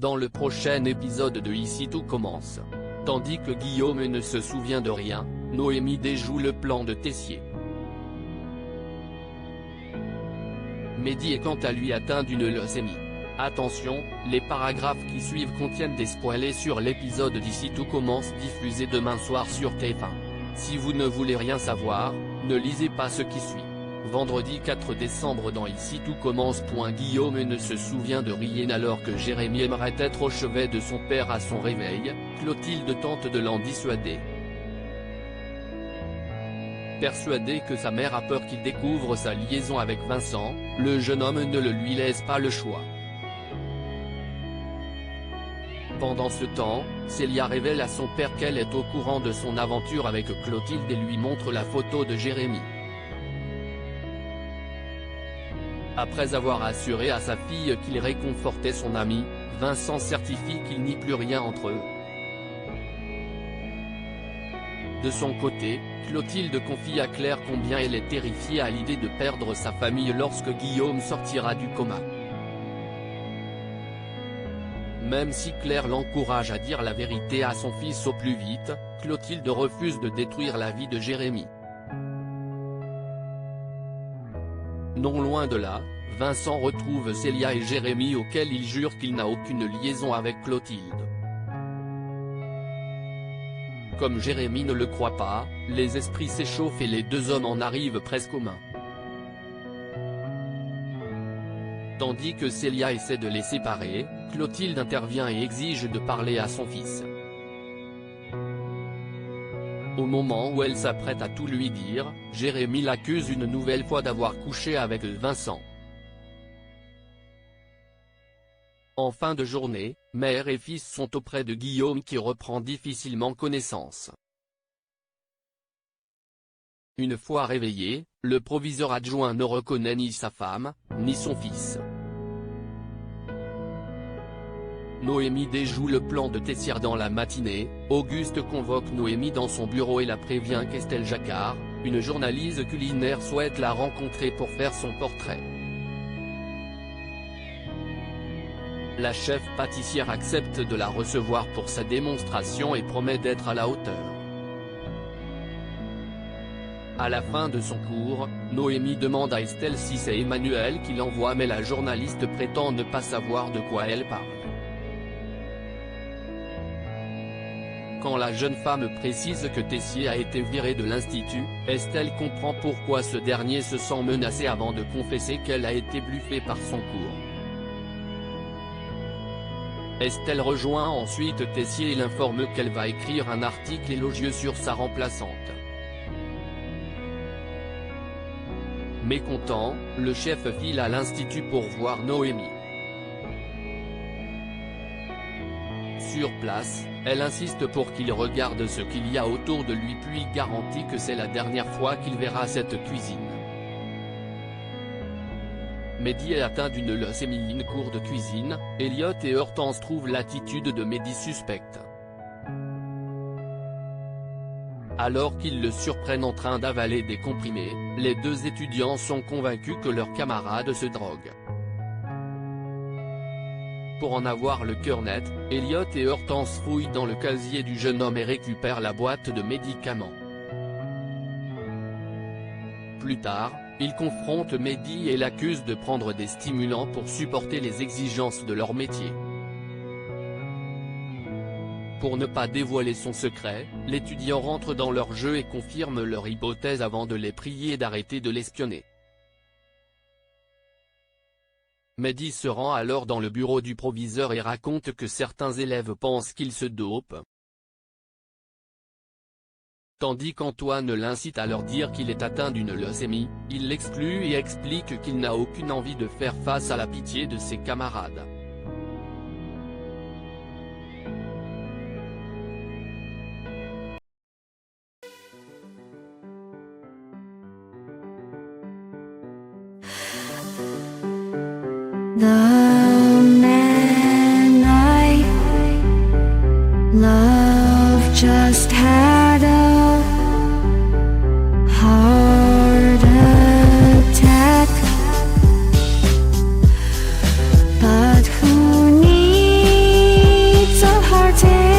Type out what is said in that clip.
Dans le prochain épisode de Ici tout commence. Tandis que Guillaume ne se souvient de rien, Noémie déjoue le plan de Tessier. Mehdi est quant à lui atteint d'une leucémie. Attention, les paragraphes qui suivent contiennent des spoilers sur l'épisode d'Ici tout commence diffusé demain soir sur TF1. Si vous ne voulez rien savoir, ne lisez pas ce qui suit. Vendredi 4 décembre dans Ici tout commence. Guillaume ne se souvient de rien alors que Jérémy aimerait être au chevet de son père à son réveil, Clotilde tente de l'en dissuader. Persuadé que sa mère a peur qu'il découvre sa liaison avec Vincent, le jeune homme ne lui laisse pas le choix. Pendant ce temps, Célia révèle à son père qu'elle est au courant de son aventure avec Clotilde et lui montre la photo de Jérémy. Après avoir assuré à sa fille qu'il réconfortait son ami, Vincent certifie qu'il n'y a plus rien entre eux. De son côté, Clotilde confie à Claire combien elle est terrifiée à l'idée de perdre sa famille lorsque Guillaume sortira du coma. Même si Claire l'encourage à dire la vérité à son fils au plus vite, Clotilde refuse de détruire la vie de Jérémy. Non loin de là, Vincent retrouve Célia et Jérémy auxquels il jure qu'il n'a aucune liaison avec Clotilde. Comme Jérémy ne le croit pas, les esprits s'échauffent et les deux hommes en arrivent presque aux mains. Tandis que Célia essaie de les séparer, Clotilde intervient et exige de parler à son fils. Au moment où elle s'apprête à tout lui dire, Jérémy l'accuse une nouvelle fois d'avoir couché avec Vincent. En fin de journée, mère et fils sont auprès de Guillaume qui reprend difficilement connaissance. Une fois réveillé, le proviseur adjoint ne reconnaît ni sa femme, ni son fils. Noémie déjoue le plan de Tessier dans la matinée. Auguste convoque Noémie dans son bureau et la prévient qu'Estelle Jacquard, une journaliste culinaire souhaite la rencontrer pour faire son portrait. La chef pâtissière accepte de la recevoir pour sa démonstration et promet d'être à la hauteur. À la fin de son cours, Noémie demande à Estelle si c'est Emmanuel qui l'envoie mais la journaliste prétend ne pas savoir de quoi elle parle. Quand la jeune femme précise que Tessier a été viré de l'institut, Estelle comprend pourquoi ce dernier se sent menacé avant de confesser qu'elle a été bluffée par son cours. Estelle rejoint ensuite Tessier et l'informe qu'elle va écrire un article élogieux sur sa remplaçante. Mécontent, le chef file à l'institut pour voir Noémie. Sur place, elle insiste pour qu'il regarde ce qu'il y a autour de lui puis garantit que c'est la dernière fois qu'il verra cette cuisine. Mehdi est atteint d'une leucémie. Une cour de cuisine, Elliot et Hortense trouvent l'attitude de Mehdi suspecte. Alors qu'ils le surprennent en train d'avaler des comprimés, les deux étudiants sont convaincus que leur camarade se drogue. Pour en avoir le cœur net, Elliot et Hortense fouillent dans le casier du jeune homme et récupèrent la boîte de médicaments. Plus tard, ils confrontent Mehdi et l'accusent de prendre des stimulants pour supporter les exigences de leur métier. Pour ne pas dévoiler son secret, l'étudiant rentre dans leur jeu et confirme leur hypothèse avant de les prier d'arrêter de l'espionner. Mehdi se rend alors dans le bureau du proviseur et raconte que certains élèves pensent qu'il se dope. Tandis qu'Antoine l'incite à leur dire qu'il est atteint d'une leucémie, il l'exclut et explique qu'il n'a aucune envie de faire face à la pitié de ses camarades. The man I love just had a heart attack, but who needs take